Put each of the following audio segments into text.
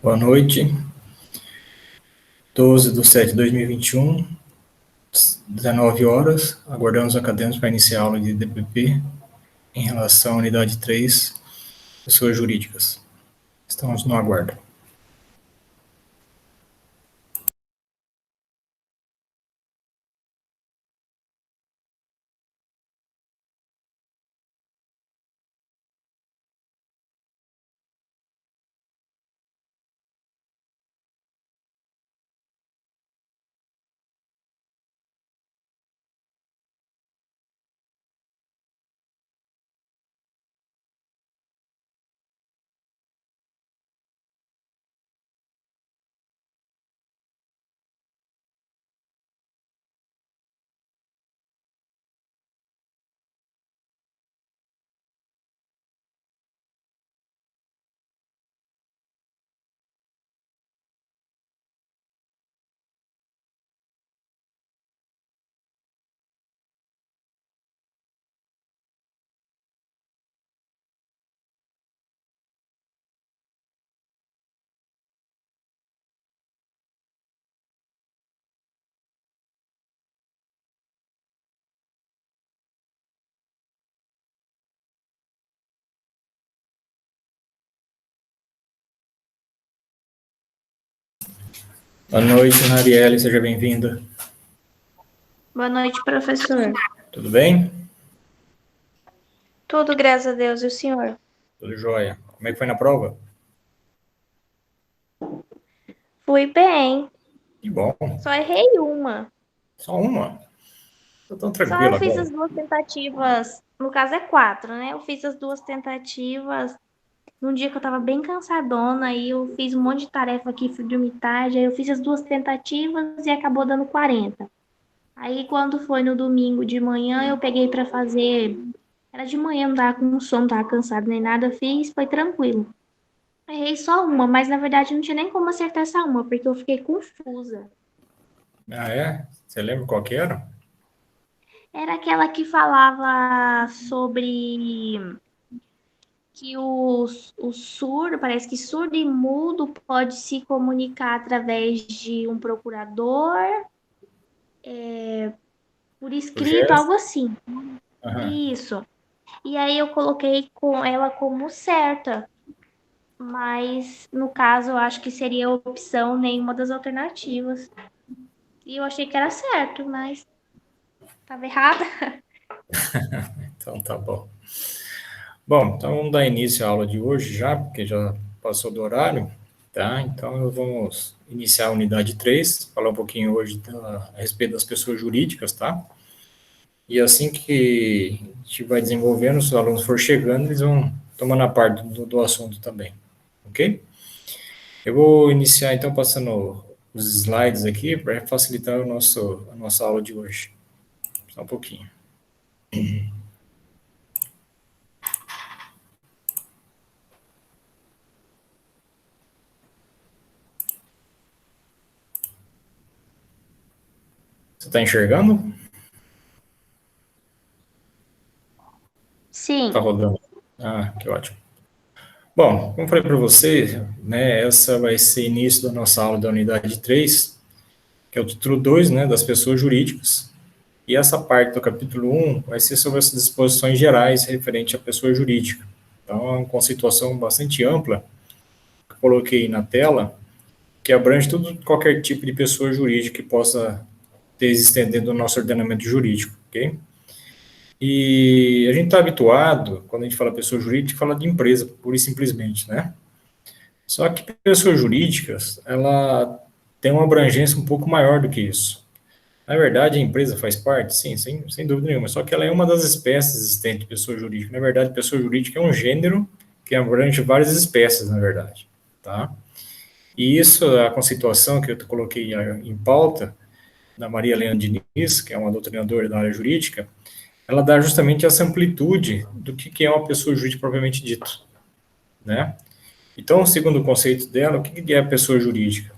Boa noite. 12/7/2021, 19 horas. Aguardamos os acadêmicos para iniciar a aula de DPP em relação à unidade 3, pessoas jurídicas. Estamos no aguardo. Boa noite, Narielle, seja bem-vinda. Boa noite, professor. Tudo bem? Tudo, graças a Deus, e o senhor? Tudo jóia. Como é que foi na prova? Fui bem, Que bom. só errei uma. Só uma? Estou tão Só eu tranquilo fiz agora. as duas tentativas, no caso é 4, né? Eu fiz as duas tentativas num dia que eu tava bem cansadona, aí eu fiz um monte de tarefa aqui, fui dormir tarde, aí eu fiz as duas tentativas e acabou dando 40. Aí quando foi no domingo de manhã, eu peguei pra fazer, era de manhã, não tava com sono, não tava cansado nem nada, fiz, foi tranquilo. Errei só uma, mas na verdade não tinha nem como acertar essa uma, porque eu fiquei confusa. Ah, é? Você lembra qual que era? Era aquela que falava sobre que o surdo, parece que surdo e mudo pode se comunicar através de um procurador, por O escrito, gesto? algo assim. Aham. Isso. E aí eu coloquei com ela como certa, mas no caso eu acho que seria a opção nenhuma das alternativas. E eu achei que era certo, mas estava errada. Então tá bom. Bom, então vamos dar início à aula de hoje já, porque já passou do horário, tá? Então vamos iniciar a unidade 3, falar um pouquinho hoje a respeito das pessoas jurídicas, tá? E assim que a gente vai desenvolvendo, se os alunos for chegando, eles vão tomando a parte do assunto também, ok? Eu vou iniciar então passando os slides aqui para facilitar a nossa aula de hoje. Só um pouquinho. Você está enxergando? Está Sim. rodando. Ah, que ótimo. Bom, como eu falei para você, né, essa vai ser início da nossa aula da unidade 3, que é o título 2, né, das pessoas jurídicas. E essa parte do capítulo 1 vai ser sobre as disposições gerais referente à pessoa jurídica. Então, é uma conceituação bastante ampla que eu coloquei na tela, que abrange qualquer tipo de pessoa jurídica que possa ter existente dentro do nosso ordenamento jurídico, ok? E a gente está habituado, quando a gente fala pessoa jurídica, fala de empresa, pura e simplesmente, né? Só que pessoas jurídicas, ela tem uma abrangência um pouco maior do que isso. Na verdade, a empresa faz parte? Sim, sem dúvida nenhuma. Só que ela é uma das espécies existentes de pessoa jurídica. Na verdade, pessoa jurídica é um gênero que abrange várias espécies, na verdade. Tá? E isso, a conceituação que eu coloquei em pauta, da Maria Helena Diniz, que é uma doutrinadora da área jurídica, ela dá justamente essa amplitude do que é uma pessoa jurídica propriamente dita. Né? Então, segundo o conceito dela, o que é a pessoa jurídica?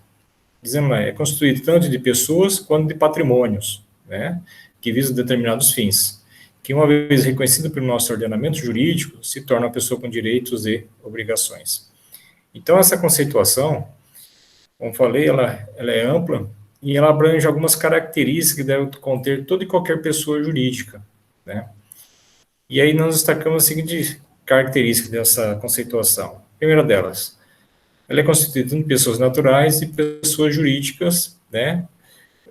Dizendo lá, é constituído tanto de pessoas quanto de patrimônios, né, que visam determinados fins, que uma vez reconhecido pelo nosso ordenamento jurídico, se torna uma pessoa com direitos e obrigações. Então, essa conceituação, como falei, ela é ampla e ela abrange algumas características que devem conter toda e qualquer pessoa jurídica, né? E aí nós destacamos as seguintes características dessa conceituação. A primeira delas, ela é constituída de pessoas naturais e pessoas jurídicas, né?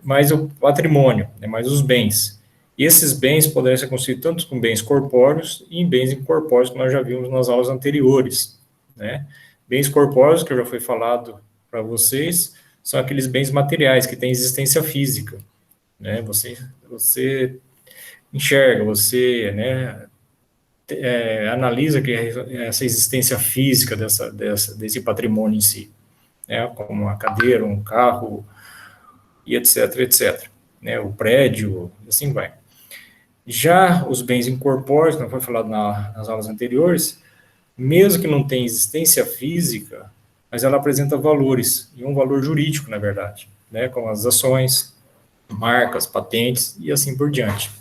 Mais o patrimônio, né? Mais os bens. E esses bens poderão ser constituídos tanto com bens corpóreos e em bens incorpóreos, que nós já vimos nas aulas anteriores, né? Bens corpóreos, que já foi falado para vocês, são aqueles bens materiais que têm existência física, né? Você enxerga, você, né, analisa que essa existência física desse patrimônio em si, né? Como uma cadeira, um carro, e etc, etc. Né? O prédio, assim vai. Já os bens incorpóreos, não foi falado nas aulas anteriores, mesmo que não tenha existência física, mas ela apresenta valores, e um valor jurídico, na verdade, né? Como as ações, marcas, patentes e assim por diante.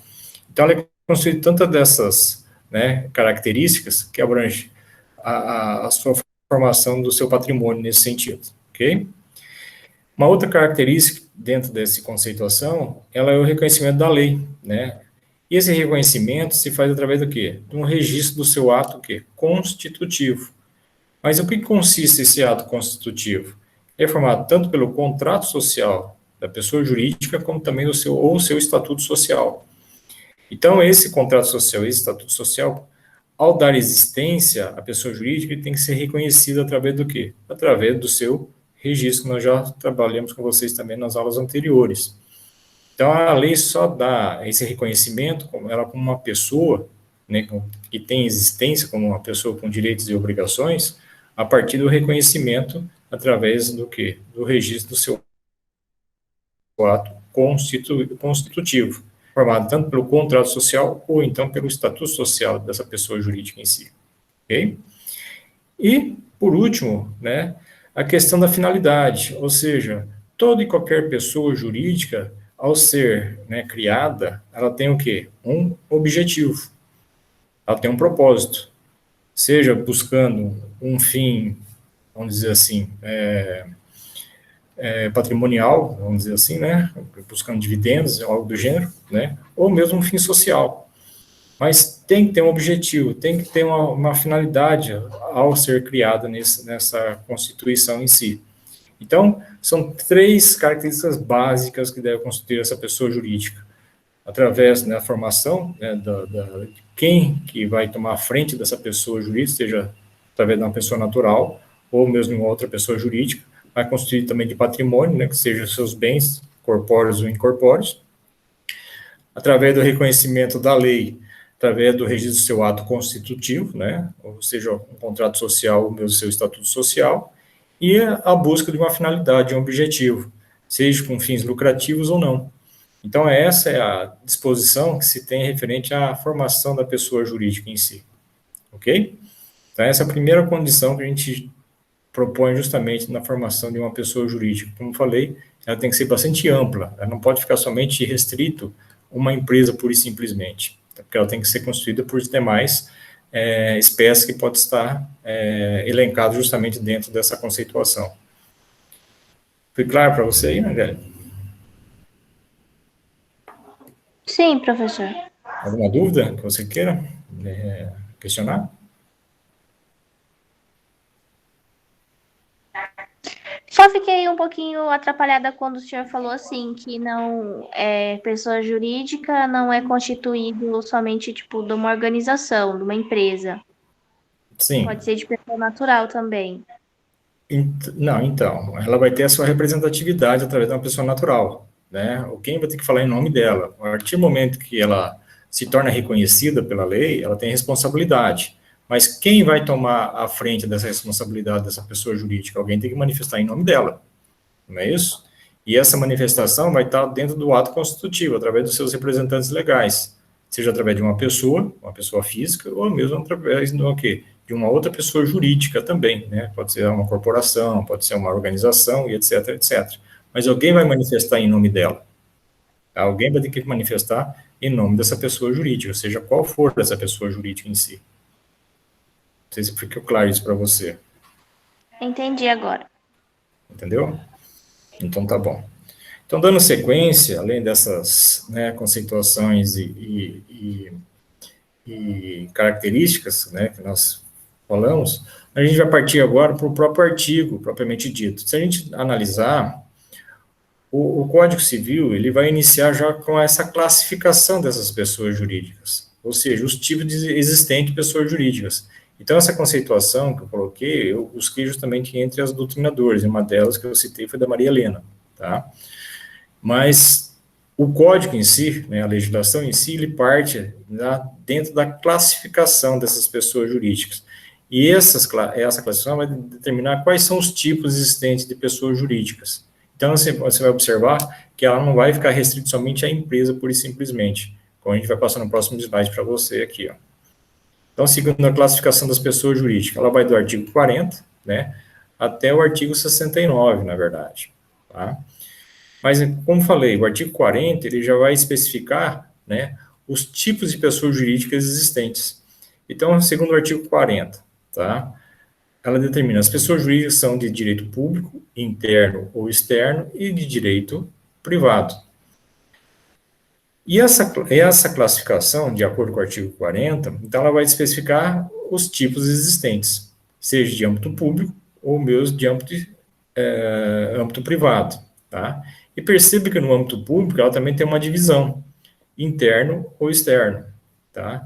Então, ela é construída tantas dessas, né, características que abrange a sua formação do seu patrimônio nesse sentido, ok? Uma outra característica dentro dessa conceituação, ela é o reconhecimento da lei, né? E esse reconhecimento se faz através do quê? De um registro do seu ato, o quê? Constitutivo. Mas o que consiste esse ato constitutivo? É formado tanto pelo contrato social da pessoa jurídica, como também do seu estatuto social. Então, esse contrato social, esse estatuto social, ao dar existência à pessoa jurídica, ele tem que ser reconhecido através do quê? Através do seu registro, que nós já trabalhamos com vocês também nas aulas anteriores. Então, a lei só dá esse reconhecimento, ela como uma pessoa, né, que tem existência como uma pessoa com direitos e obrigações, a partir do reconhecimento através do quê? Do registro do seu ato constitutivo, formado tanto pelo contrato social ou então pelo estatuto social dessa pessoa jurídica em si. Ok? E, por último, né, a questão da finalidade, ou seja, toda e qualquer pessoa jurídica, ao ser, né, criada, ela tem o quê? Um objetivo, ela tem um propósito, seja buscando um fim, vamos dizer assim, patrimonial, vamos dizer assim, né, buscando dividendos, algo do gênero, né, ou mesmo um fim social. Mas tem que ter um objetivo, tem que ter uma finalidade ao ser criada nessa Constituição em si. Então, são três características básicas que deve constituir essa pessoa jurídica. Através da formação, né, de quem que vai tomar a frente dessa pessoa jurídica, seja através de uma pessoa natural, ou mesmo uma outra pessoa jurídica, vai constituir também de patrimônio, né, que sejam seus bens, corpóreos ou incorpóreos, através do reconhecimento da lei, através do registro do seu ato constitutivo, né, ou seja, um contrato social, ou mesmo seu estatuto social, e a busca de uma finalidade, um objetivo, seja com fins lucrativos ou não. Então, essa é a disposição que se tem referente à formação da pessoa jurídica em si, ok? Então, essa é a primeira condição que a gente propõe justamente na formação de uma pessoa jurídica. Como falei, ela tem que ser bastante ampla, ela não pode ficar somente restrito a uma empresa pura e simplesmente, porque ela tem que ser constituída por demais espécies que pode estar elencado justamente dentro dessa conceituação. Foi claro para você aí, Magali? Sim, professor. Alguma dúvida que você queira questionar? Só fiquei um pouquinho atrapalhada quando o senhor falou assim, que não é pessoa jurídica, não é constituído somente, tipo, de uma organização, de uma empresa. Sim. Pode ser de pessoa natural também. Não, então, ela vai ter a sua representatividade através de uma pessoa natural, né? Quem vai ter que falar em nome dela. A partir do momento que ela se torna reconhecida pela lei, ela tem responsabilidade. Mas quem vai tomar a frente dessa responsabilidade dessa pessoa jurídica? Alguém tem que manifestar em nome dela, não é isso? E essa manifestação vai estar dentro do ato constitutivo, através dos seus representantes legais, seja através de uma pessoa física, ou mesmo através do quê? De uma outra pessoa jurídica também, né? Pode ser uma corporação, pode ser uma organização, e etc, etc. Mas alguém vai manifestar em nome dela. Alguém vai ter que manifestar em nome dessa pessoa jurídica, seja qual for essa pessoa jurídica em si. Não sei se ficou claro isso para você. Entendi agora. Entendeu? Então, tá bom. Então, dando sequência, além dessas, né, conceituações e características, né, que nós falamos, a gente vai partir agora para o próprio artigo, propriamente dito. Se a gente analisar, o Código Civil, ele vai iniciar já com essa classificação dessas pessoas jurídicas, ou seja, os tipos existentes de pessoas jurídicas. Então, essa conceituação que eu coloquei, eu busquei justamente entre as doutrinadoras, e uma delas que eu citei foi da Maria Helena, tá? Mas o código em si, né, a legislação em si, ele parte dentro da classificação dessas pessoas jurídicas. E essa classificação vai determinar quais são os tipos existentes de pessoas jurídicas. Então, você vai observar que ela não vai ficar restrita somente à empresa, pura e simplesmente. Como a gente vai passar no próximo slide para você aqui. Ó. Então, segundo a classificação das pessoas jurídicas, ela vai do artigo 40, né, até o artigo 69, na verdade. Tá? Mas, como falei, o artigo 40, ele já vai especificar, né, os tipos de pessoas jurídicas existentes. Então, segundo o artigo 40, tá, ela determina as pessoas jurídicas são de direito público, interno ou externo e de direito privado. E essa classificação, de acordo com o artigo 40, então ela vai especificar os tipos existentes, seja de âmbito público ou mesmo de âmbito privado, tá? E perceba que no âmbito público ela também tem uma divisão, interno ou externo, tá?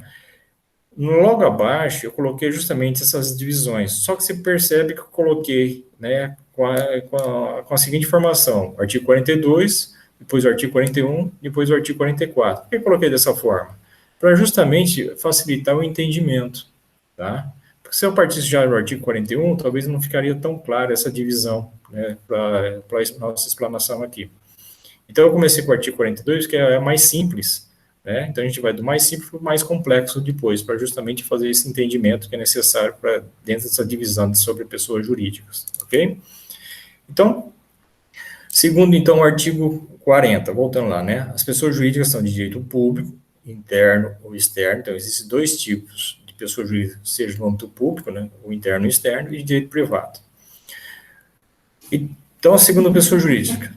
Logo abaixo eu coloquei justamente essas divisões, só que você percebe que eu coloquei, né, com a seguinte informação, artigo 42, depois o artigo 41, depois o artigo 44. Por que eu coloquei dessa forma? Para justamente facilitar o entendimento, tá? Porque se eu partisse já do artigo 41, talvez não ficaria tão clara essa divisão, né, para a nossa explanação aqui. Então, eu comecei com o artigo 42, que é mais simples, né? Então, a gente vai do mais simples para o mais complexo depois, para justamente fazer esse entendimento que é necessário para dentro dessa divisão sobre pessoas jurídicas, ok? Então, segundo, então, o artigo 40, voltando lá, né? As pessoas jurídicas são de direito público, interno ou externo, então, existem dois tipos de pessoas jurídicas, seja no âmbito público, né? O interno e externo, e de direito privado. Então, segundo a pessoa jurídica,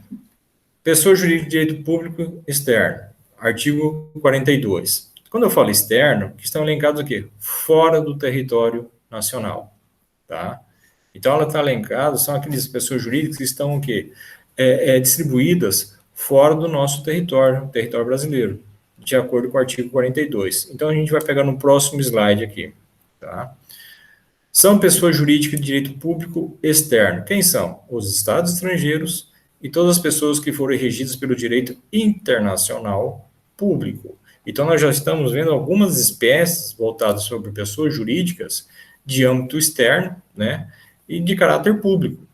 pessoa jurídica de direito público externo, artigo 42. Quando eu falo externo, que estão elencados aqui, fora do território nacional, tá? Então, ela está elencada, são aquelas pessoas jurídicas que estão o quê? Distribuídas fora do nosso território brasileiro, de acordo com o artigo 42. Então, a gente vai pegar no próximo slide aqui, tá? São pessoas jurídicas de direito público externo. Quem são? Os estados estrangeiros e todas as pessoas que foram regidas pelo direito internacional público. Então, nós já estamos vendo algumas espécies voltadas sobre pessoas jurídicas de âmbito externo, né, e de caráter público.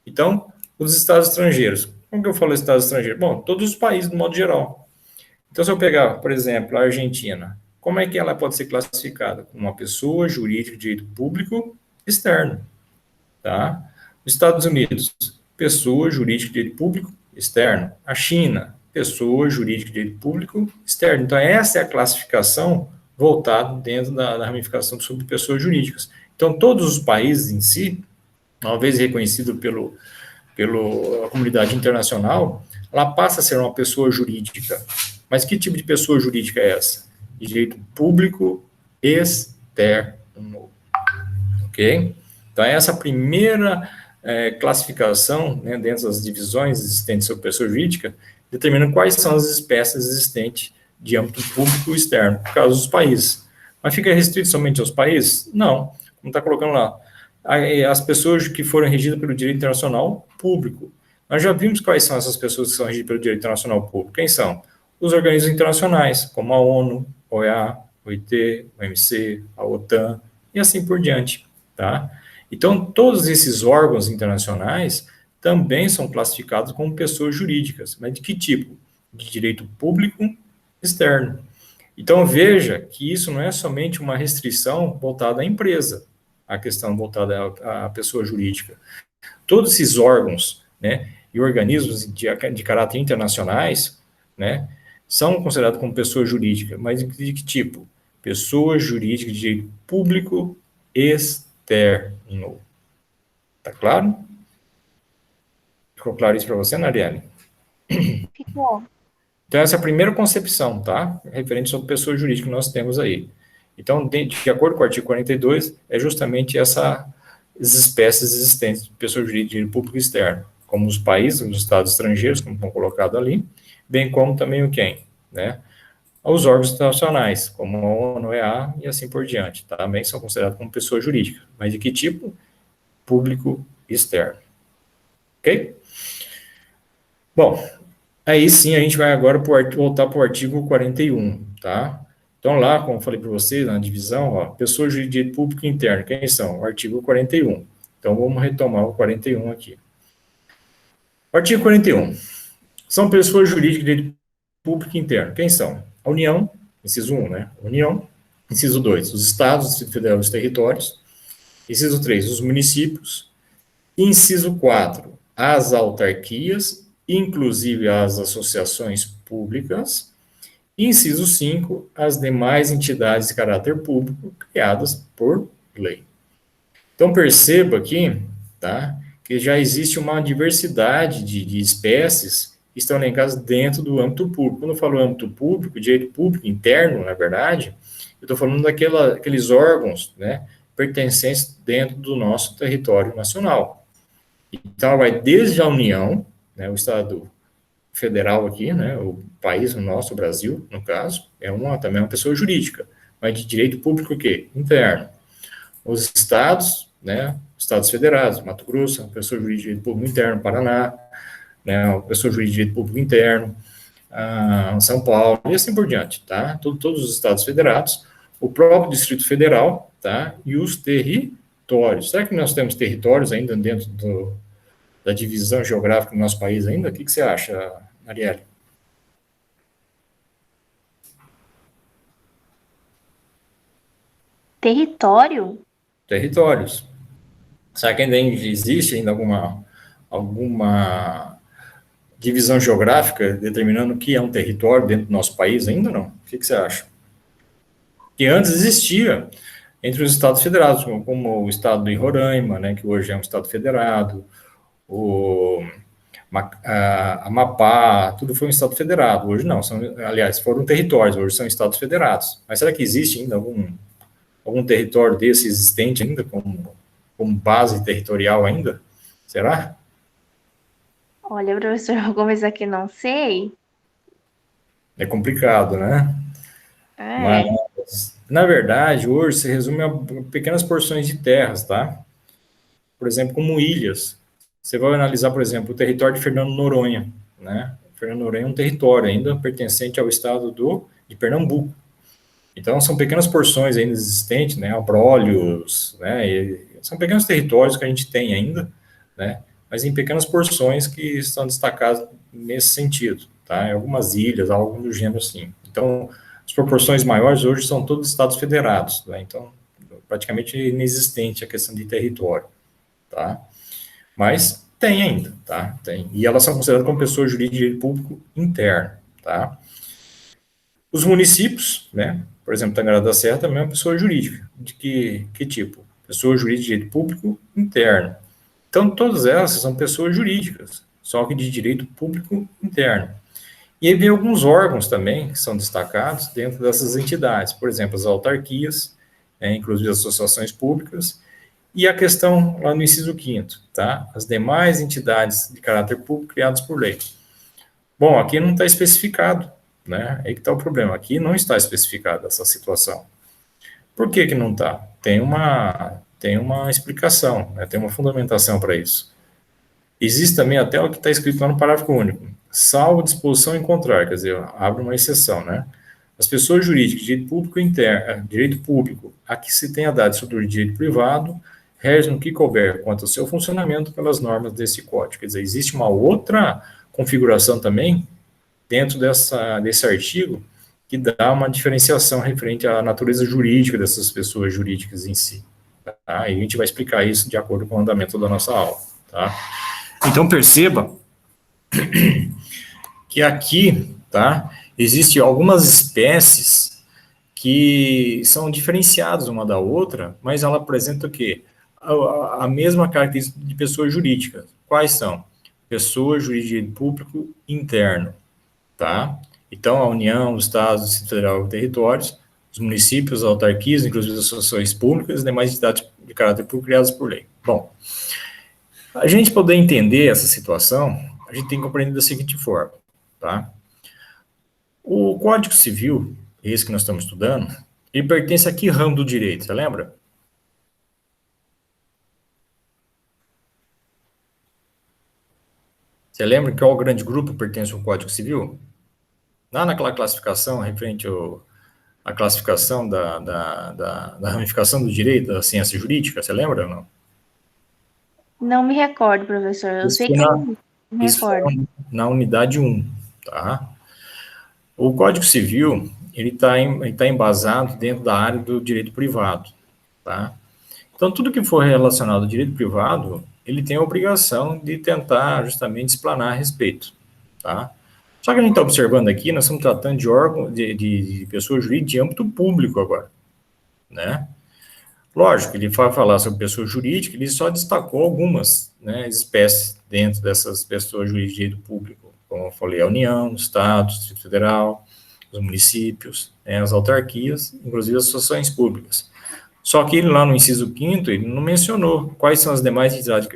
Então, os estados estrangeiros. Como que eu falo estados estrangeiros? Bom, todos os países, de modo geral. Então, se eu pegar, por exemplo, a Argentina, como é que ela pode ser classificada? Como uma pessoa jurídica de direito público externo, tá? Os Estados Unidos, pessoa jurídica de direito público externo. A China, pessoa jurídica de direito público externo. Então, essa é a classificação voltada dentro da ramificação sobre pessoas jurídicas. Então, todos os países em si, uma vez reconhecido pela comunidade internacional, ela passa a ser uma pessoa jurídica. Mas que tipo de pessoa jurídica é essa? De direito público externo. Ok? Então, essa primeira classificação, né, dentro das divisões existentes sobre pessoa jurídica, determina quais são as espécies existentes de âmbito público e externo, por causa dos países. Mas fica restrito somente aos países? Não. Como está colocando lá, as pessoas que foram regidas pelo direito internacional público. Nós já vimos quais são essas pessoas que são regidas pelo direito internacional público. Quem são? Os organismos internacionais, como a ONU, OEA, OIT, OMC, a OTAN, e assim por diante, tá? Então, todos esses órgãos internacionais também são classificados como pessoas jurídicas, mas de que tipo? De direito público externo. Então, veja que isso não é somente uma restrição voltada à empresa, a questão voltada à pessoa jurídica. Todos esses órgãos, né, e organismos de caráter internacionais, né, são considerados como pessoa jurídica, mas de que tipo? Pessoa jurídica de direito público externo. Tá claro? Ficou claro isso para você, Nariane? Ficou. Então, essa é a primeira concepção, tá? Referente sobre pessoa jurídica que nós temos aí. Então, de acordo com o artigo 42, é justamente essas espécies existentes de pessoa jurídica de público externo, como os países, os estados estrangeiros, como estão colocados ali, bem como também o quem, né? Os órgãos internacionais, como a ONU, EA e assim por diante, tá? Também são considerados como pessoa jurídica. Mas de que tipo? Público externo. Ok? Bom, aí sim a gente vai agora voltar para o artigo 41, tá? Então lá, como eu falei para você, na divisão, ó, pessoa jurídica de direito público interno, quem são? O artigo 41. Então vamos retomar o 41 aqui. O artigo 41. São pessoas jurídicas de direito público interno. Quem são? A União, inciso 1, né? União. Inciso 2, os estados, Distrito Federal e os territórios. Inciso 3, os municípios. Inciso 4, as autarquias, inclusive as associações públicas. Inciso 5, as demais entidades de caráter público criadas por lei. Então, perceba aqui, tá, que já existe uma diversidade de espécies que estão elencadas dentro do âmbito público. Quando eu falo âmbito público, direito público interno, na verdade, eu estou falando daqueles órgãos, né, pertencentes dentro do nosso território nacional. Então, vai desde a União, né, o Estado federal aqui, né, o país, o nosso, o Brasil, no caso, também é uma pessoa jurídica, mas de direito público o quê? Interno. Os estados, né, estados federados, Mato Grosso, uma pessoa jurídica de direito público interno, Paraná, né, uma pessoa jurídica de direito público interno, São Paulo, e assim por diante, tá? Todos os estados federados, o próprio Distrito Federal, tá? E os territórios. Será que nós temos territórios ainda dentro da divisão geográfica do nosso país ainda? O que você acha, Arielle? Território? Territórios. Será que ainda existe ainda alguma divisão geográfica determinando o que é um território dentro do nosso país? Ainda não. O que você acha? Que antes existia entre os estados federados, como o estado de Roraima, né, que hoje é um estado federado, o Amapá, tudo foi um estado federado. Hoje não, aliás, foram territórios, hoje são estados federados. Mas será que existe ainda algum território desse existente ainda como base territorial ainda? Será? Olha, professor, vou começar que não sei. É complicado, né? É. Mas, na verdade, hoje se resume a pequenas porções de terras, tá? Por exemplo, como ilhas. Você vai analisar, por exemplo, o território de Fernando Noronha, né? Fernando Noronha é um território ainda pertencente ao estado de Pernambuco. Então, são pequenas porções ainda existentes, né? Abrolhos, né? São pequenos territórios que a gente tem ainda, né? Mas em pequenas porções que estão destacadas nesse sentido, tá? Em algumas ilhas, algo do gênero assim. Então, as proporções maiores hoje são todos estados federados, né? Então, praticamente inexistente a questão de território, tá? Mas tem ainda, tá? Tem. E elas são consideradas como pessoas jurídicas de direito público interno, tá? Os municípios, né? Por exemplo, Tangará da Serra também é uma pessoa jurídica. De que tipo? Pessoa jurídica de direito público interno. Então, todas elas são pessoas jurídicas, só que de direito público interno. E aí vem alguns órgãos também que são destacados dentro dessas entidades, por exemplo, as autarquias, inclusive as associações públicas, e a questão lá no inciso 5º, tá? As demais entidades de caráter público criadas por lei. Bom, aqui não está especificado, né? Aí que está o problema. Aqui não está especificada essa situação. Por que que não está? Tem uma explicação, né? Tem uma fundamentação para isso. Existe também até o que está escrito lá no parágrafo único, salvo disposição em contrário, quer dizer, abre uma exceção, né? As pessoas jurídicas de direito público interno, direito público, a que se tenha dado sobre direito privado, regem no que couber quanto ao seu funcionamento pelas normas desse código. Quer dizer, existe uma outra configuração também dentro desse artigo que dá uma diferenciação referente à natureza jurídica dessas pessoas jurídicas em si. Tá? E a gente vai explicar isso de acordo com o andamento da nossa aula. Tá? Então, perceba que aqui, tá, existem algumas espécies que são diferenciadas uma da outra, mas ela apresenta o quê? A mesma característica de pessoa jurídica. Quais são? pessoa jurídica de direito público interno, tá? Então, a União, os Estados, o Distrito Federal e territórios, os municípios, as autarquias, inclusive as associações públicas e demais entidades de caráter público criadas por lei. Bom, a gente poder entender essa situação, a gente tem que compreender da seguinte forma, tá? O Código Civil, esse que nós estamos estudando, ele pertence a que ramo do direito, você lembra? Você lembra que qual grande grupo pertence ao Código Civil? Lá naquela classificação, referente à classificação da ramificação do direito, da ciência jurídica, você lembra ou não? Não me recordo, professor. Eu Isso sei foi que na, não me isso foi recordo. na unidade 1, tá? O Código Civil, ele tá embasado dentro da área do direito privado, tá? Então, tudo que for relacionado ao direito privado, ele tem a obrigação de tentar justamente explanar a respeito, tá? Só que a gente está observando aqui, nós estamos tratando de órgão, de pessoa jurídica de âmbito público agora, né? Lógico, ele vai falar sobre pessoa jurídica, ele só destacou algumas, né, espécies dentro dessas pessoas jurídicas de direito público, como eu falei, a União, o Estado, o Distrito Federal, os municípios, né, as autarquias, inclusive as associações públicas. Só que ele, lá no inciso 5º, ele não mencionou quais são as demais entidades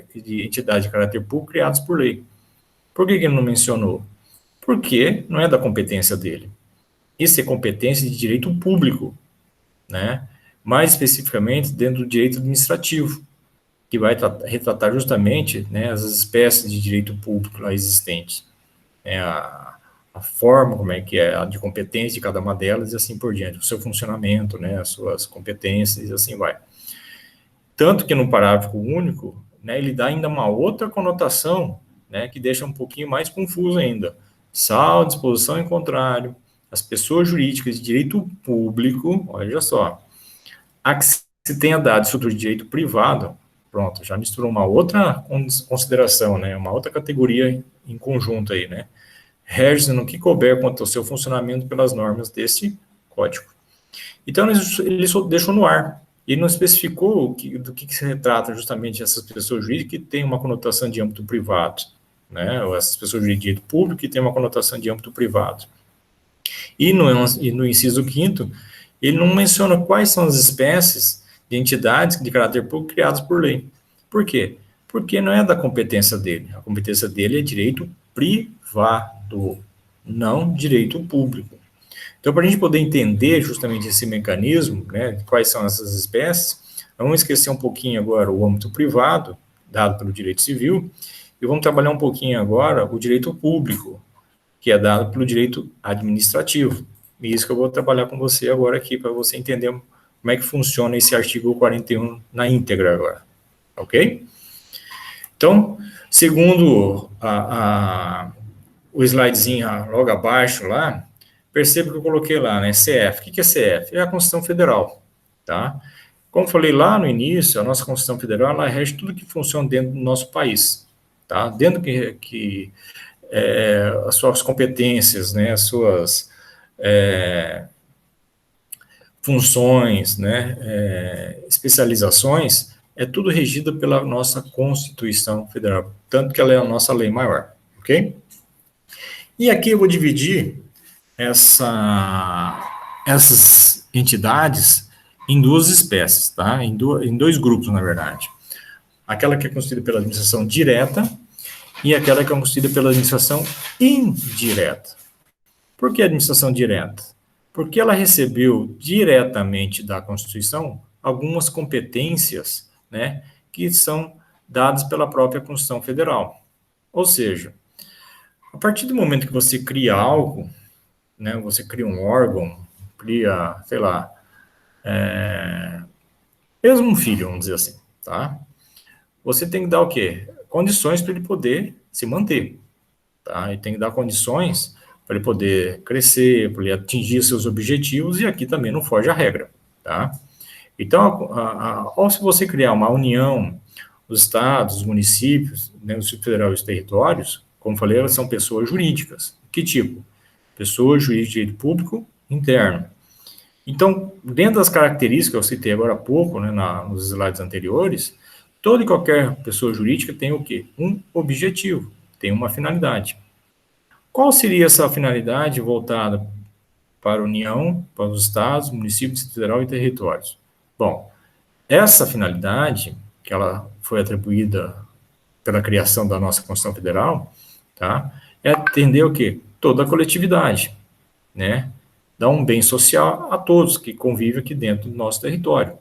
de caráter público criadas por lei. Por que ele não mencionou? Porque não é da competência dele. Isso é competência de direito público, né? Mais especificamente dentro do direito administrativo, que vai retratar justamente, né, as espécies de direito público lá existentes, né, a forma, como é que é, a de competência de cada uma delas e assim por diante, o seu funcionamento, né, as suas competências e assim vai. Tanto que no parágrafo único, né, ele dá ainda uma outra conotação, né, que deixa um pouquinho mais confuso ainda. Salvo disposição em contrário, as pessoas jurídicas de direito público, olha só, a que se tenha dado estrutura de direito privado, pronto, já misturou uma outra consideração, né, uma outra categoria em conjunto aí, né, rege no que couber quanto ao seu funcionamento pelas normas desse código. Então, ele só deixou no ar. Ele não especificou do que se retrata justamente essas pessoas jurídicas que têm uma conotação de âmbito privado, né, ou essas pessoas jurídicas de direito público que têm uma conotação de âmbito privado. E no inciso 5º, ele não menciona quais são as espécies de entidades de caráter público criadas por lei. Por quê? Porque não é da competência dele. A competência dele é direito privado, não direito público. Então, para a gente poder entender justamente esse mecanismo, né, quais são essas espécies, vamos esquecer um pouquinho agora o âmbito privado, dado pelo direito civil, e vamos trabalhar um pouquinho agora o direito público, que é dado pelo direito administrativo. E isso que eu vou trabalhar com você agora aqui, para você entender como é que funciona esse artigo 41 na íntegra agora, ok? Então, segundo o slidezinho logo abaixo lá, perceba que eu coloquei lá, né, CF. O que é CF? É a Constituição Federal, tá? Como falei lá no início, a nossa Constituição Federal, ela rege tudo que funciona dentro do nosso país, tá? Dentro que as suas competências, né, as suas funções, né, especializações, é tudo regido pela nossa Constituição Federal, tanto que ela é a nossa lei maior, ok? E aqui eu vou dividir essas entidades em duas espécies, tá? Em dois grupos, na verdade. Aquela que é constituída pela administração direta e aquela que é constituída pela administração indireta. Por que administração direta? Porque ela recebeu diretamente da Constituição algumas competências, né, que são dadas pela própria Constituição Federal. Ou seja, a partir do momento que você cria algo, né, você cria um órgão, cria, sei lá, mesmo um filho, vamos dizer assim, tá? Você tem que dar o quê? Condições para ele poder se manter, tá? E tem que dar condições para ele poder crescer, para ele atingir seus objetivos, e aqui também não foge a regra, tá? Então, ao se você criar uma união, os estados, os municípios, né, o Distrito Federal e os territórios, como falei, elas são pessoas jurídicas. Que tipo? Pessoa jurídica de direito público interno. Então, dentro das características que eu citei agora há pouco, né, nos slides anteriores, toda e qualquer pessoa jurídica tem o quê? Um objetivo. tem uma finalidade. Qual seria essa finalidade voltada para a União, para os estados, municípios, Distrito Federal e territórios? Bom, essa finalidade, que ela foi atribuída pela criação da nossa Constituição Federal, tá? É atender o quê? Toda a coletividade, né? Dar um bem social a todos que convivem aqui dentro do nosso território.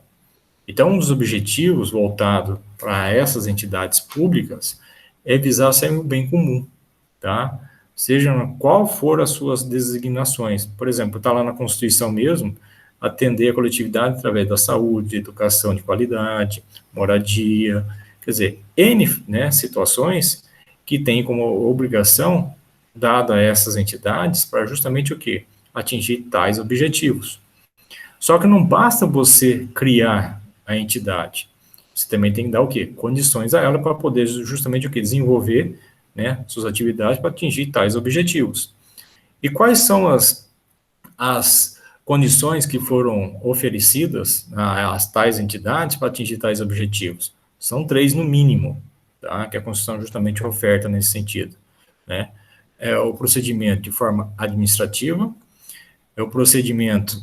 Então, um dos objetivos voltado para essas entidades públicas é visar sempre o bem comum, tá? Seja qual for as suas designações. Por exemplo, está lá na Constituição mesmo, atender a coletividade através da saúde, educação de qualidade, moradia, quer dizer, N, né, situações que tem como obrigação dada a essas entidades para justamente o quê? Atingir tais objetivos. Só que não basta você criar a entidade, você também tem que dar o quê? Condições a ela para poder justamente o quê? Desenvolver, né, suas atividades para atingir tais objetivos. E quais são as condições que foram oferecidas às tais entidades para atingir tais objetivos? São 3 no mínimo, tá? Que a Constituição justamente oferta nesse sentido, né? É o procedimento de forma administrativa, é o procedimento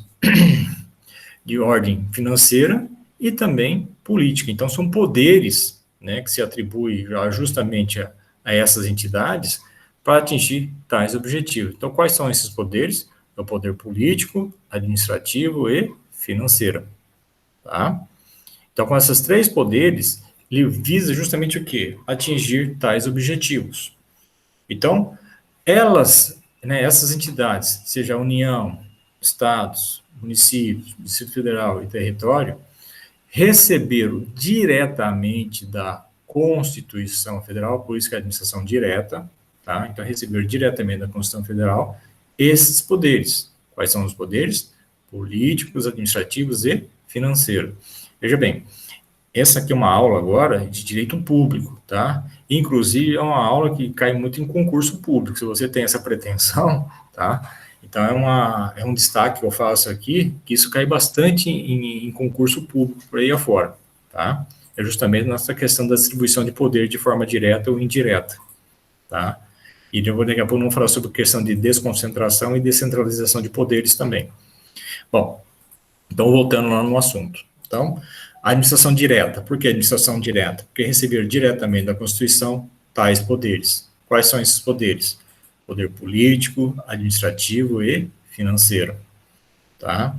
de ordem financeira e também política. Então, são poderes, né, que se atribuem justamente a essas entidades para atingir tais objetivos. Então, quais são esses poderes? É o poder político, administrativo e financeiro, tá? Então, com esses 3 poderes, ele visa justamente o quê? Atingir tais objetivos. Então, elas, né, essas entidades, seja a União, estados, municípios, Distrito Federal e território, receberam diretamente da Constituição Federal, por isso que é a administração direta, tá? Então, receberam diretamente da Constituição Federal esses poderes. Quais são os poderes? Políticos, administrativos e financeiros. Veja bem, essa aqui é uma aula agora de direito público, tá? Inclusive, é uma aula que cai muito em concurso público, se você tem essa pretensão, tá? Então, é um destaque que eu faço aqui, que isso cai bastante em concurso público por aí afora, tá? É justamente nessa questão da distribuição de poder de forma direta ou indireta, tá? E eu vou daqui a pouco não falar sobre a questão de desconcentração e descentralização de poderes também. Bom, então voltando lá no assunto. Então, a administração direta. Por que administração direta? Porque receber diretamente da Constituição tais poderes. Quais são esses poderes? Poder político, administrativo e financeiro, tá?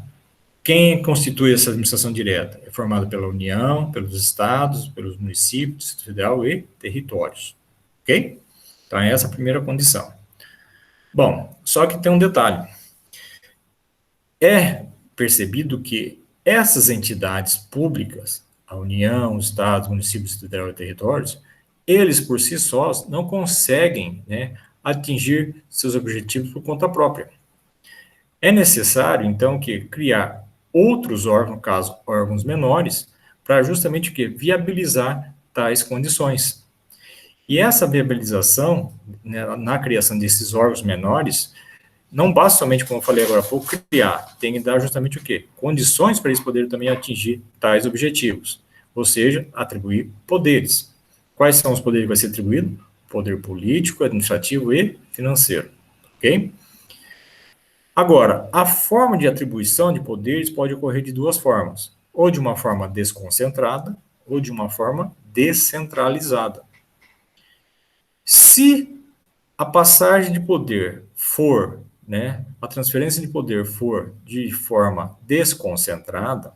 Quem constitui essa administração direta? É formado pela União, pelos estados, pelos municípios, Distrito Federal e territórios, ok? Então, essa é a primeira condição. Bom, só que tem um detalhe. É percebido que essas entidades públicas, a União, os estados, municípios, Distrito Federal e territórios, eles por si sós não conseguem, né, atingir seus objetivos por conta própria. É necessário, então, que criar outros órgãos, no caso, órgãos menores, para justamente o quê? Viabilizar tais condições. E essa viabilização, né, na criação desses órgãos menores, não basta somente, como eu falei agora há pouco, criar, tem que dar justamente o quê? Condições para eles poderem também atingir tais objetivos, ou seja, atribuir poderes. Quais são os poderes que vai ser atribuído? Poder político, administrativo e financeiro, ok? Agora, a forma de atribuição de poderes pode ocorrer de 2 formas, ou de uma forma desconcentrada, ou de uma forma descentralizada. Se a passagem de poder for, né, a transferência de poder for de forma desconcentrada,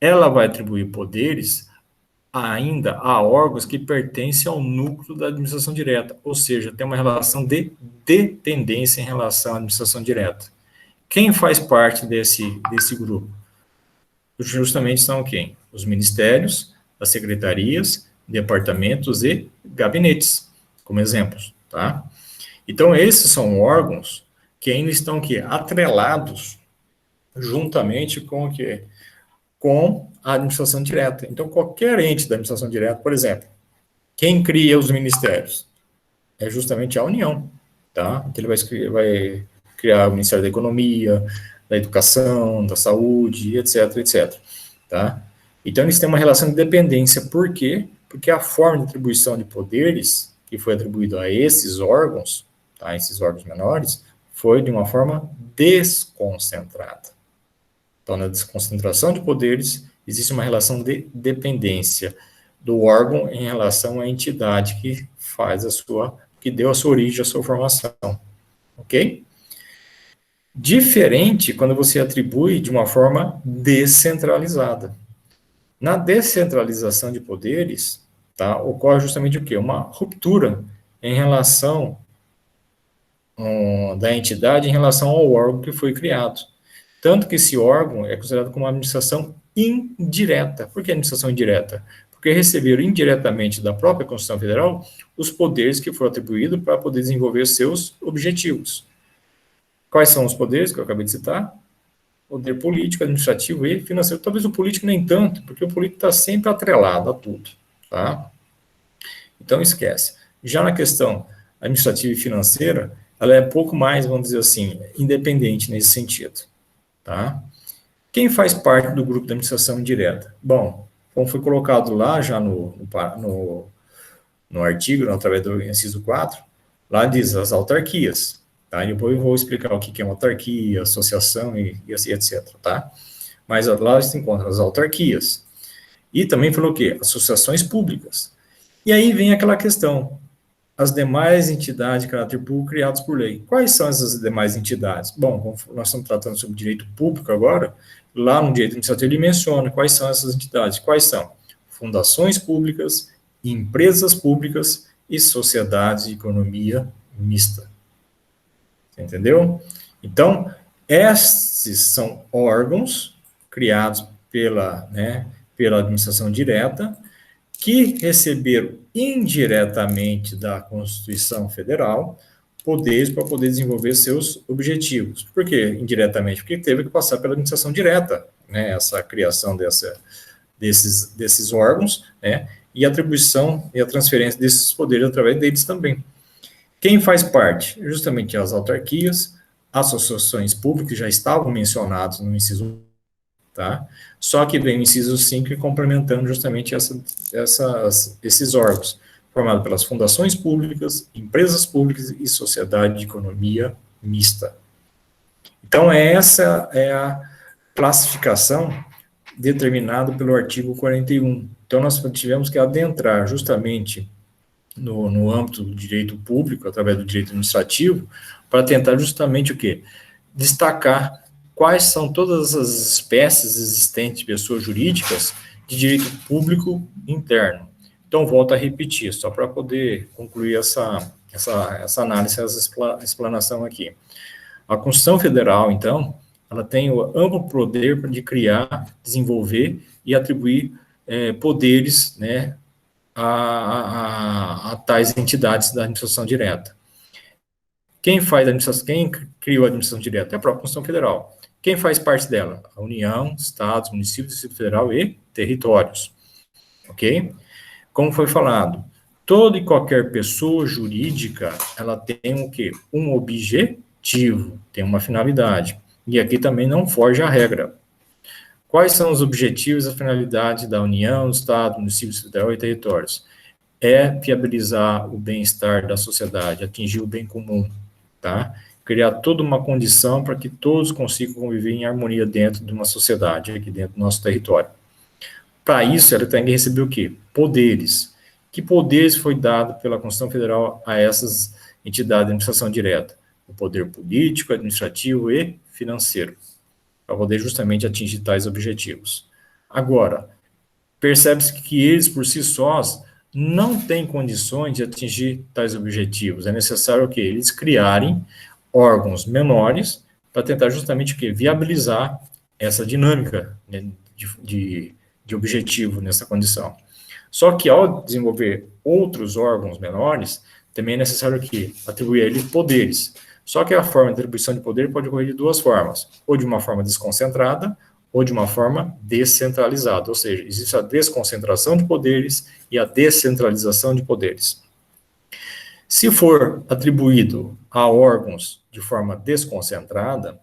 ela vai atribuir poderes ainda a órgãos que pertencem ao núcleo da administração direta, ou seja, tem uma relação de dependência em relação à administração direta. Quem faz parte desse grupo? Justamente são quem? Os ministérios, as secretarias, departamentos e gabinetes, como exemplos, tá? Então, esses são órgãos que ainda estão aqui atrelados juntamente com o quê? Com a administração direta. Então, qualquer ente da administração direta, por exemplo, quem cria os ministérios? É justamente a União, tá? Então, ele vai criar o Ministério da Economia, da Educação, da Saúde, etc, etc, tá? Então, eles têm uma relação de dependência. Por quê? Porque a forma de atribuição de poderes, que foi atribuído a esses órgãos, tá, esses órgãos menores, foi de uma forma desconcentrada. Então, na desconcentração de poderes, existe uma relação de dependência do órgão em relação à entidade que faz que deu a sua origem, a sua formação, ok? Diferente quando você atribui de uma forma descentralizada. Na descentralização de poderes, tá, ocorre justamente o quê? Uma ruptura em relação da entidade em relação ao órgão que foi criado. Tanto que esse órgão é considerado como uma administração indireta. Por que administração indireta? Porque receberam indiretamente da própria Constituição Federal os poderes que foram atribuídos para poder desenvolver seus objetivos. Quais são os poderes que eu acabei de citar? Poder político, administrativo e financeiro. Talvez o político nem tanto, porque o político está sempre atrelado a tudo, tá? Então, esquece. Já na questão administrativa e financeira, ela é pouco mais, vamos dizer assim, independente nesse sentido, tá? Quem faz parte do grupo da administração indireta? Bom, como foi colocado lá já no artigo, através do inciso 4, lá diz as autarquias, tá? E depois eu vou explicar o que é uma autarquia, associação e assim, etc, tá? Mas lá se encontra as autarquias. E também falou o quê? Associações públicas. E aí vem aquela questão, as demais entidades de caráter público criadas por lei. Quais são essas demais entidades? Bom, como nós estamos tratando sobre direito público agora, lá no direito administrativo ele menciona quais são essas entidades. Quais são? Fundações públicas, empresas públicas e sociedades de economia mista. Entendeu? Então, esses são órgãos criados pela administração direta, que receberam indiretamente da Constituição Federal poderes para poder desenvolver seus objetivos. Por que indiretamente? Porque teve que passar pela administração direta, né, essa criação desses órgãos, né, e a atribuição e a transferência desses poderes através deles também. Quem faz parte? Justamente as autarquias, associações públicas, que já estavam mencionados no inciso, tá? Só que vem o inciso 5 complementando justamente esses órgãos, formados pelas fundações públicas, empresas públicas e sociedade de economia mista. Então, essa é a classificação determinada pelo artigo 41. Então, nós tivemos que adentrar justamente no âmbito do direito público, através do direito administrativo, para tentar justamente o quê? Destacar quais são todas as espécies existentes de pessoas jurídicas de direito público interno. Então, volto a repetir, só para poder concluir essa análise, essa explanação aqui. A Constituição Federal, então, ela tem o amplo poder de criar, desenvolver e atribuir poderes, né, a tais entidades da administração direta. Quem criou a administração direta? É a própria Constituição Federal. Quem faz parte dela? A União, Estados, municípios, Distrito Federal e territórios. Ok? Como foi falado, toda e qualquer pessoa jurídica, ela tem o quê? Um objetivo, tem uma finalidade. E aqui também não foge à regra. Quais são os objetivos e a finalidade da União, Estado, município, federal e territórios? É viabilizar o bem-estar da sociedade, atingir o bem comum, tá? Criar toda uma condição para que todos consigam conviver em harmonia dentro de uma sociedade, aqui dentro do nosso território. Para isso, ela tem que receber o quê? Poderes. Que poderes foi dado pela Constituição Federal a essas entidades de administração direta? O poder político, administrativo e financeiro, para poder justamente atingir tais objetivos. Agora, percebe-se que eles, por si sós, não têm condições de atingir tais objetivos. É necessário o quê? Eles criarem órgãos menores para tentar justamente o quê? Viabilizar essa dinâmica, né, de objetivo nessa condição. Só que ao desenvolver outros órgãos menores, também é necessário o quê? Atribuir a eles poderes. Só que a forma de atribuição de poder pode ocorrer de duas formas, ou de uma forma desconcentrada, ou de uma forma descentralizada, ou seja, existe a desconcentração de poderes e a descentralização de poderes. Se for atribuído a órgãos de forma desconcentrada,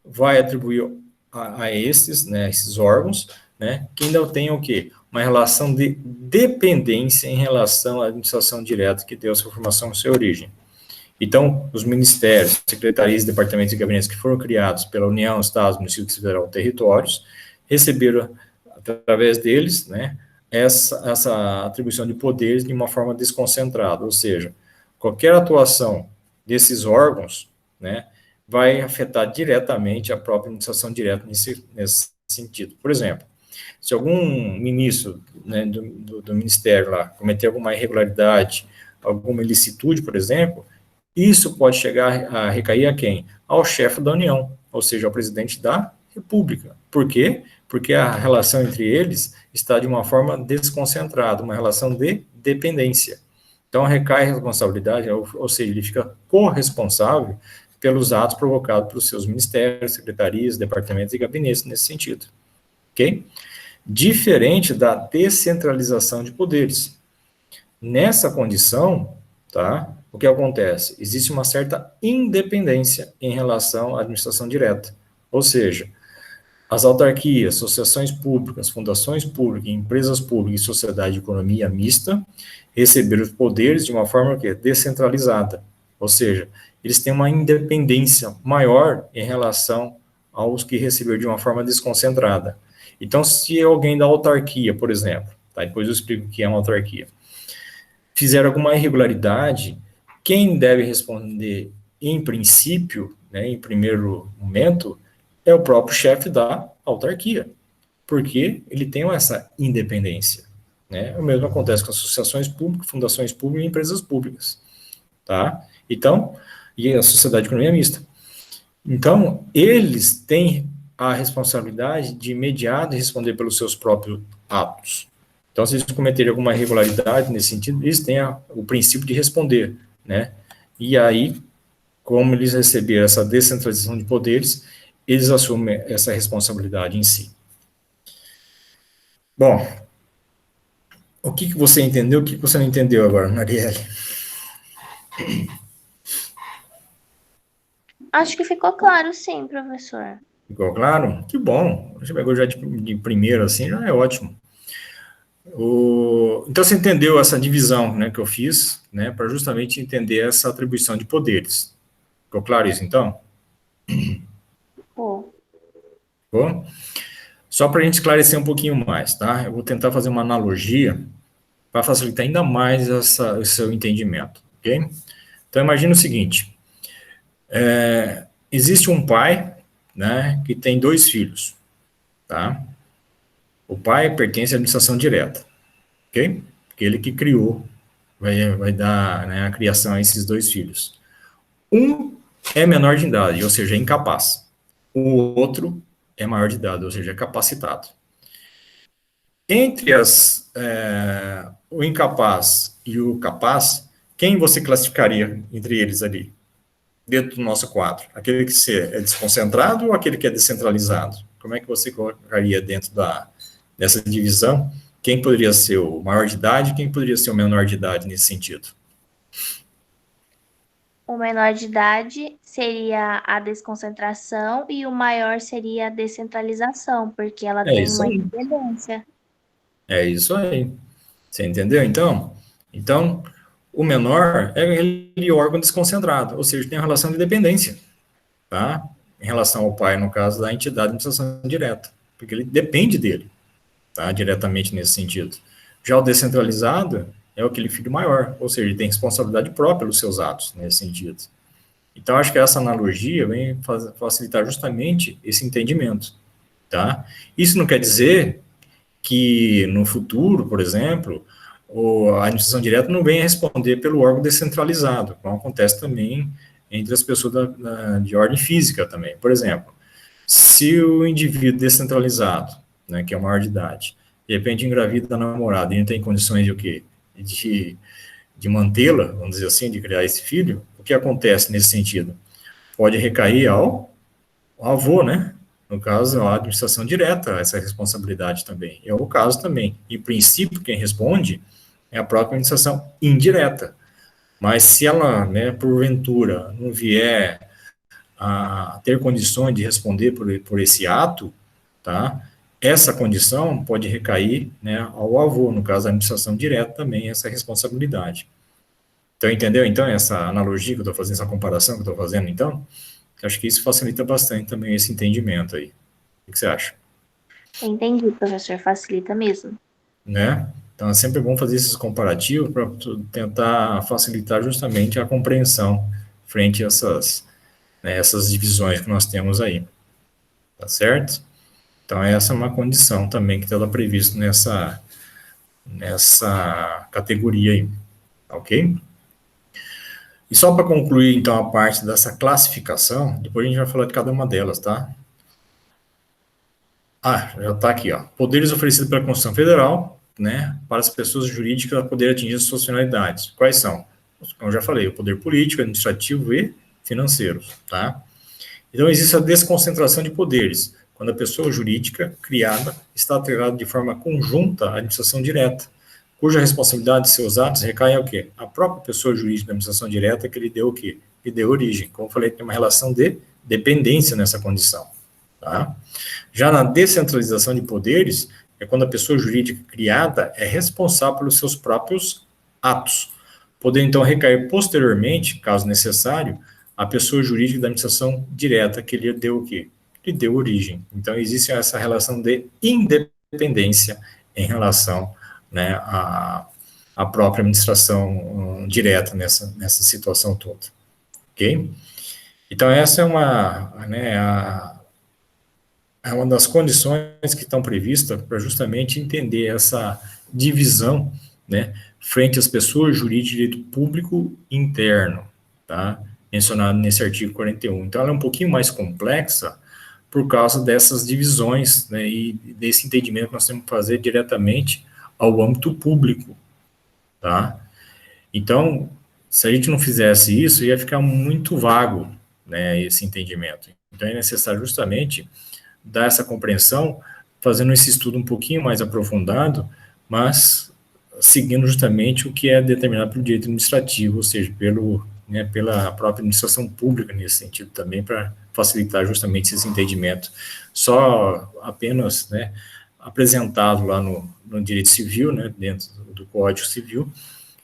vai atribuir a esses, né, esses órgãos, né, que ainda tem o quê? uma relação de dependência em relação à administração direta que deu sua formação e sua origem. Então, os ministérios, secretarias, departamentos e gabinetes que foram criados pela União, Estados, Municípios Federal, territórios, receberam, através deles, né, essa atribuição de poderes de uma forma desconcentrada, ou seja, qualquer atuação desses órgãos, né, vai afetar diretamente a própria administração direta nesse sentido. Por exemplo, se algum ministro, né, do ministério lá cometer alguma irregularidade, alguma ilicitude, por exemplo, isso pode chegar a recair a quem? Ao chefe da União, ou seja, ao presidente da República. Por quê? Porque a relação entre eles está de uma forma desconcentrada, uma relação de dependência. Então, recai a responsabilidade, ou seja, ele fica corresponsável pelos atos provocados pelos seus ministérios, secretarias, departamentos e gabinetes nesse sentido. Ok? Diferente da descentralização de poderes. Nessa condição, tá, o que acontece? Existe uma certa independência em relação à administração direta. Ou seja, as autarquias, associações públicas, fundações públicas, empresas públicas e sociedade de economia mista receberam os poderes de uma forma que é descentralizada. Ou seja, eles têm uma independência maior em relação aos que receberam de uma forma desconcentrada. Então, se alguém da autarquia, por exemplo, tá, depois eu explico o que é uma autarquia, fizer alguma irregularidade, quem deve responder, em princípio, né, em primeiro momento, é o próprio chefe da autarquia, porque ele tem essa independência. Né? O mesmo acontece com associações públicas, fundações públicas e empresas públicas. Tá? Então, e a sociedade de economia mista. Então, eles têm a responsabilidade de imediato responder pelos seus próprios atos. Então, se eles cometerem alguma irregularidade nesse sentido, eles têm o princípio de responder, né? E aí, como eles receberam essa descentralização de poderes, eles assumem essa responsabilidade em si. Bom, o que você entendeu, o que você não entendeu agora, Marielle? Acho que ficou claro, sim, professor. Ficou claro? Que bom. Você pegou já de primeiro, assim, já é ótimo. Então, você entendeu essa divisão, né, que eu fiz, né, para justamente entender essa atribuição de poderes. Ficou claro isso, então? Pô. Ficou? Só para a gente esclarecer um pouquinho mais, tá? Eu vou tentar fazer uma analogia para facilitar ainda mais o seu entendimento, ok? Então, imagina o seguinte. Existe um pai, né, que tem 2 filhos, tá? O pai pertence à administração direta, ok? Aquele que criou, vai dar, né, a criação a esses 2 filhos. Um é menor de idade, ou seja, é incapaz. O outro é maior de idade, ou seja, é capacitado. Entre o incapaz e o capaz, quem você classificaria entre eles ali, dentro do nosso quadro? Aquele que é desconcentrado ou aquele que é descentralizado? Como é que você colocaria dentro dessa divisão? Quem poderia ser o maior de idade e quem poderia ser o menor de idade nesse sentido? O menor de idade seria a desconcentração e o maior seria a descentralização, porque ela tem Isso uma aí. independência. É isso aí. Você entendeu, então? Então, o menor é aquele órgão desconcentrado, ou seja, tem uma relação de dependência, tá? Em relação ao pai, no caso da entidade de administração direta, porque ele depende dele, tá? Diretamente nesse sentido. Já o descentralizado é aquele filho maior, ou seja, ele tem responsabilidade própria pelos seus atos, nesse sentido. Então, acho que essa analogia vem facilitar justamente esse entendimento, tá? Isso não quer dizer que no futuro, por exemplo, a administração direta não venha responder pelo órgão descentralizado, como acontece também entre as pessoas de ordem física também. Por exemplo, se o indivíduo descentralizado, né, que é maior de idade, de repente engravida da namorada e não tem condições de o quê? De mantê-la, vamos dizer assim, de criar esse filho, o que acontece nesse sentido? Pode recair ao avô, né? No caso, a administração direta, essa responsabilidade também. É o caso também. Em princípio, quem responde é a própria administração indireta. Mas se ela, né, porventura, não vier a ter condições de responder por esse ato, tá? essa condição pode recair, né, ao avô, no caso da administração direta também, essa responsabilidade. Então, entendeu? Então, essa analogia que eu estou fazendo, essa comparação que eu estou fazendo, então, eu acho que isso facilita bastante também esse entendimento aí. O que você acha? Entendi, professor, facilita mesmo. Né? Então, é sempre bom fazer esses comparativos para tentar facilitar justamente a compreensão frente a essas, né, essas divisões que nós temos aí. Tá certo? Então, essa é uma condição também que está previsto nessa categoria aí. Tá ok? E só para concluir, então, a parte dessa classificação, depois a gente vai falar de cada uma delas, tá? Ah, já está aqui, ó. Poderes oferecidos pela Constituição Federal, né, para as pessoas jurídicas poderem atingir suas finalidades. Quais são? Como eu já falei, o poder político, administrativo e financeiro, tá? Então, existe a desconcentração de poderes, quando a pessoa jurídica criada está atrelada de forma conjunta à administração direta, cuja responsabilidade de seus atos recai ao quê? A própria pessoa jurídica da administração direta que lhe deu o quê? Lhe deu origem. Como eu falei, tem uma relação de dependência nessa condição, tá? Já na descentralização de poderes, é quando a pessoa jurídica criada é responsável pelos seus próprios atos, podendo então recair posteriormente, caso necessário, a pessoa jurídica da administração direta que lhe deu o quê? Lhe deu origem. Então, existe essa relação de independência em relação, né, à própria administração direta nessa situação toda. Ok? Então, essa né, é uma das condições que estão previstas para justamente entender essa divisão, né, frente às pessoas jurídicas de direito público interno, tá? Mencionado nesse artigo 41. Então, ela é um pouquinho mais complexa por causa dessas divisões, né, e desse entendimento que nós temos que fazer diretamente ao âmbito público, tá? Então, se a gente não fizesse isso, ia ficar muito vago, né, esse entendimento. Então, é necessário justamente dar essa compreensão, fazendo esse estudo um pouquinho mais aprofundado, mas seguindo justamente o que é determinado pelo direito administrativo, ou seja, né, pela própria administração pública nesse sentido também, para facilitar justamente esse entendimento. Só apenas, né, apresentado lá no direito civil, né, dentro do Código Civil,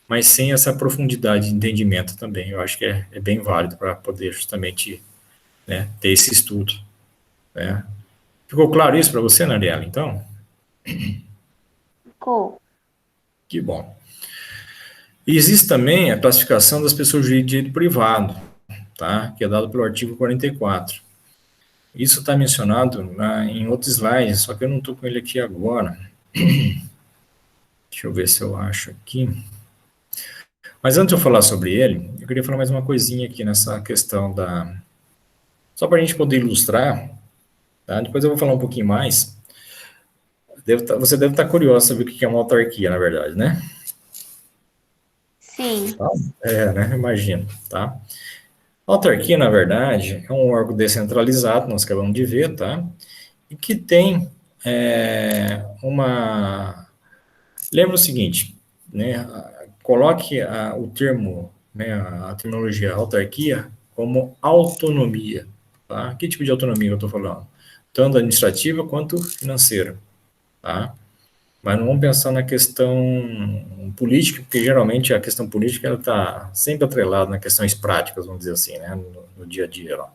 mas sem essa profundidade de entendimento também. Eu acho que é bem válido para poder justamente, né, ter esse estudo, né. Ficou claro isso para você, Nariela, então? Ficou. Que bom. E existe também a classificação das pessoas de direito privado, tá? Que é dado pelo artigo 44. Isso está mencionado em outro slide, só que eu não estou com ele aqui agora. Deixa eu ver se eu acho aqui. Mas antes de eu falar sobre ele, eu queria falar mais uma coisinha aqui nessa questão da... Só para a gente poder ilustrar, tá? Depois eu vou falar um pouquinho mais. Você deve estar curioso sobre o que é uma autarquia, na verdade, né? Sim. Tá? Né? Imagino, tá? A autarquia, na verdade, é um órgão descentralizado, nós acabamos de ver, tá? E que tem uma... Lembra o seguinte, né? Coloque o termo, né, a terminologia autarquia como autonomia, tá? Que tipo de autonomia eu estou falando? Tanto administrativa quanto financeira, tá? Mas não vamos pensar na questão política, porque geralmente a questão política ela está sempre atrelada nas questões práticas, vamos dizer assim, né, no dia a dia. Ó.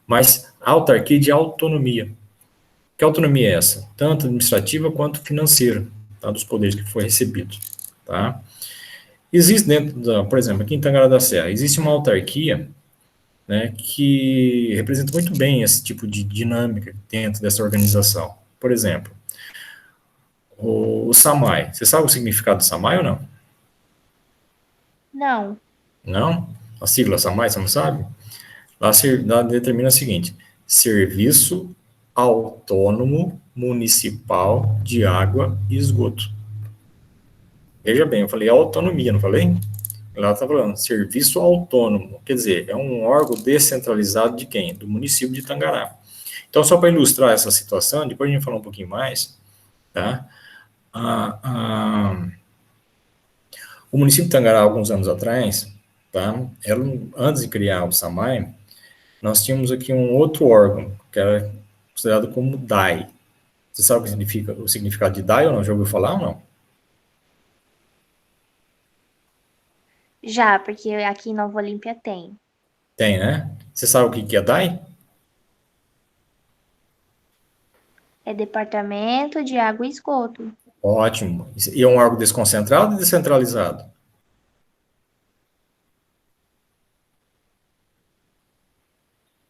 Mas a autarquia de autonomia. Que autonomia é essa? Tanto administrativa quanto financeira, tá, dos poderes que foi recebido. Tá? Existe dentro, por exemplo, aqui em Tangará da Serra, existe uma autarquia, né, que representa muito bem esse tipo de dinâmica dentro dessa organização. Por exemplo, o SAMAI. Você sabe o significado do SAMAI ou não? Não. Não? A sigla SAMAI, você não sabe? Lá determina o seguinte: Serviço Autônomo Municipal de Água e Esgoto. Veja bem, eu falei autonomia, não falei? Lá está falando serviço autônomo, quer dizer, é um órgão descentralizado de quem? Do município de Tangará. Então, só para ilustrar essa situação, depois a gente falar um pouquinho mais, tá? O município de Tangará, alguns anos atrás, tá? Antes de criar o SAMAI, nós tínhamos aqui um outro órgão, que era considerado como DAI, Você sabe o significado de DAI ou não? Já ouviu falar ou não? Já, porque aqui em Nova Olímpia tem. Tem, né? Você sabe o que é DAI? É Departamento de Água e Esgoto. Ótimo. E é um órgão desconcentrado ou descentralizado?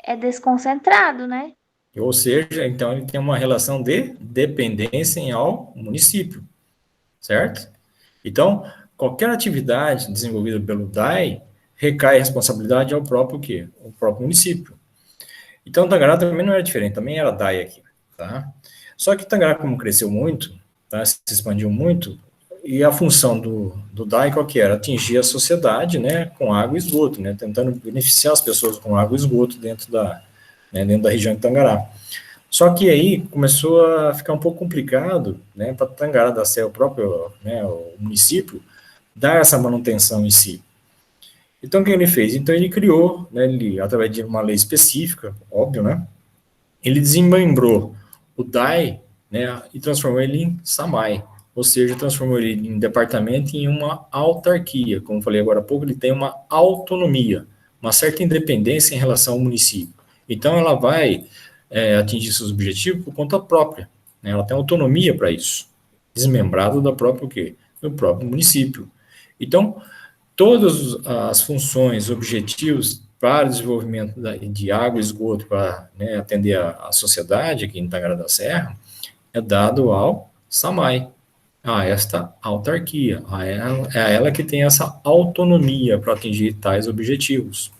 É desconcentrado, né? Ou seja, então ele tem uma relação de dependência ao município, certo? Então, qualquer atividade desenvolvida pelo DAI recai a responsabilidade ao próprio quê? O próprio município. Então, Tangará também não era diferente, também era DAI aqui, tá? Só que Tangará, como cresceu muito, tá, se expandiu muito, e a função do DAI qual que era? Atingir a sociedade, né, com água e esgoto, né, tentando beneficiar as pessoas com água e esgoto dentro da região de Tangará. Só que aí começou a ficar um pouco complicado, né, para Tangará da Serra, o próprio, né, o município, dar essa manutenção em si. Então, o que ele fez? Então, ele criou, né, ele, através de uma lei específica, óbvio, né, ele desmembrou o DAI, né, e transformou ele em SAMAI, ou seja, transformou ele em departamento em uma autarquia. Como falei agora há pouco, ele tem uma autonomia, uma certa independência em relação ao município. Então, ela vai atingir seus objetivos por conta própria, né, ela tem autonomia para isso, desmembrado da própria, o quê? Do próprio município. Então, todas as funções, objetivos para o desenvolvimento de água e esgoto para, né, atender a sociedade aqui em Tangará da Serra é dado ao SAMAI, a esta autarquia, a ela que tem essa autonomia para atingir tais objetivos.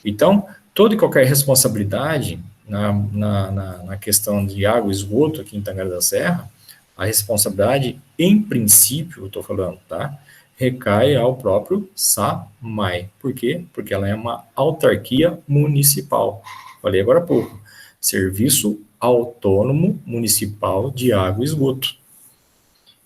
Então, toda e qualquer responsabilidade na questão de água e esgoto aqui em Tangará da Serra, a responsabilidade, em princípio, eu estou falando, tá? Recai ao próprio SAMAI. Por quê? Porque ela é uma autarquia municipal. Falei agora há pouco. Serviço Autônomo Municipal de Água e Esgoto.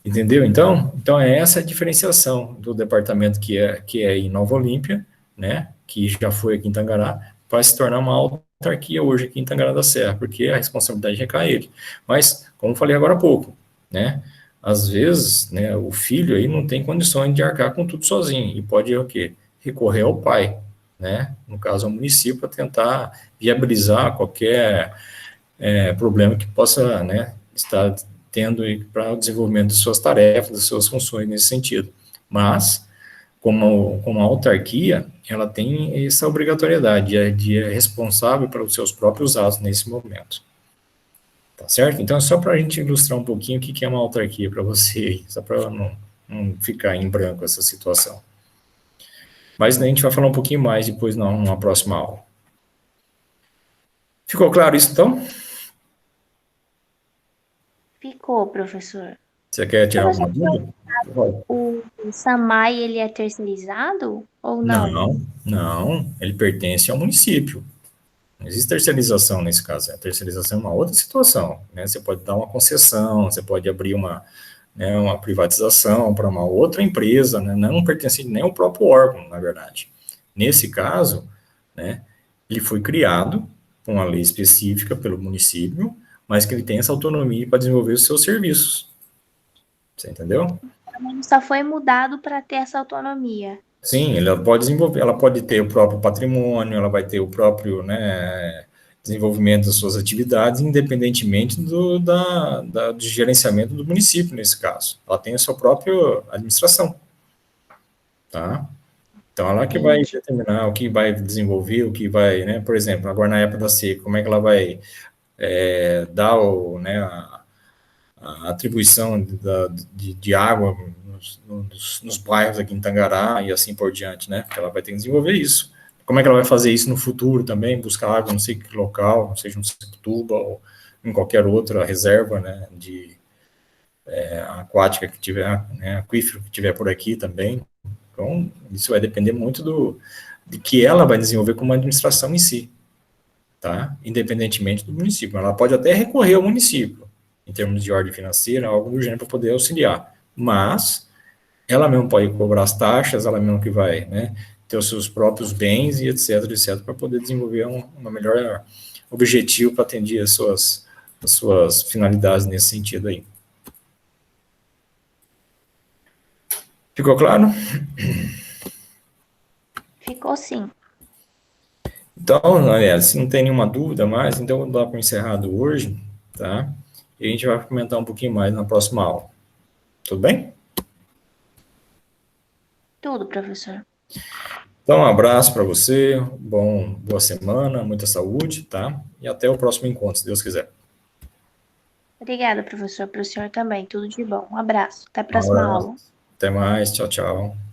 Entendeu? Então é essa a diferenciação do departamento que é em Nova Olímpia, né, que já foi aqui em Tangará, para se tornar uma autarquia hoje aqui em Tangará da Serra, porque a responsabilidade recai a ele. Mas, como falei agora há pouco, né, às vezes, né, o filho aí não tem condições de arcar com tudo sozinho, e pode o quê? Recorrer ao pai, né, no caso ao município, para tentar viabilizar qualquer problema que possa, né, estar tendo para o desenvolvimento de suas tarefas, de suas funções nesse sentido. Mas, como a autarquia, ela tem essa obrigatoriedade de é responsável pelos seus próprios atos nesse momento. Tá certo? Então, só para a gente ilustrar um pouquinho o que é uma autarquia para você, só para não ficar em branco essa situação. Mas a gente vai falar um pouquinho mais depois numa próxima aula. Ficou claro isso, então? Ficou, professor. Você quer tirar Professor, alguma dúvida? o SAMAI, ele é terceirizado ou não? Não, ele pertence ao município. Não existe terceirização nesse caso. A terceirização é uma outra situação, né? Você pode dar uma concessão, você pode abrir uma privatização para uma outra empresa, né? Não pertence nem ao próprio órgão, na verdade. Nesse caso, né, ele foi criado com uma lei específica pelo município, mas que ele tem essa autonomia para desenvolver os seus serviços. Você entendeu? Só foi mudado para ter essa autonomia. Sim, ela pode desenvolver, ela pode ter o próprio patrimônio, ela vai ter o próprio, né, desenvolvimento das suas atividades, independentemente do gerenciamento do município, nesse caso. Ela tem a sua própria administração, tá? Então, ela que vai determinar o que vai desenvolver, o que vai, né, por exemplo, agora na época da seca, como é que ela vai dar né, a atribuição de água nos bairros aqui em Tangará e assim por diante, né? Porque ela vai ter que desenvolver isso. Como é que ela vai fazer isso no futuro também? Buscar água, não sei que local, seja no Setuba ou em qualquer outra reserva, né? Aquática que tiver, né? Aquífero que tiver por aqui também. Então, isso vai depender muito de que ela vai desenvolver como administração em si, tá? Independentemente do município. Ela pode até recorrer ao município, em termos de ordem financeira, algo do gênero para poder auxiliar. Mas ela mesmo pode cobrar as taxas, ela mesmo que vai, né, ter os seus próprios bens e etc, para poder desenvolver uma melhor objetivo para atender as suas finalidades nesse sentido aí. Ficou claro? Ficou sim. Então, Daniela, se não tem nenhuma dúvida mais, então eu vou dar para encerrado hoje, tá? E a gente vai comentar um pouquinho mais na próxima aula. Tudo bem? Tudo, professor. Então, um abraço para você, boa semana, muita saúde, tá? E até o próximo encontro, se Deus quiser. Obrigada, professor. Para o senhor também. Tudo de bom. Um abraço. Até a Um próxima abraço. aula. Até mais. Tchau, tchau.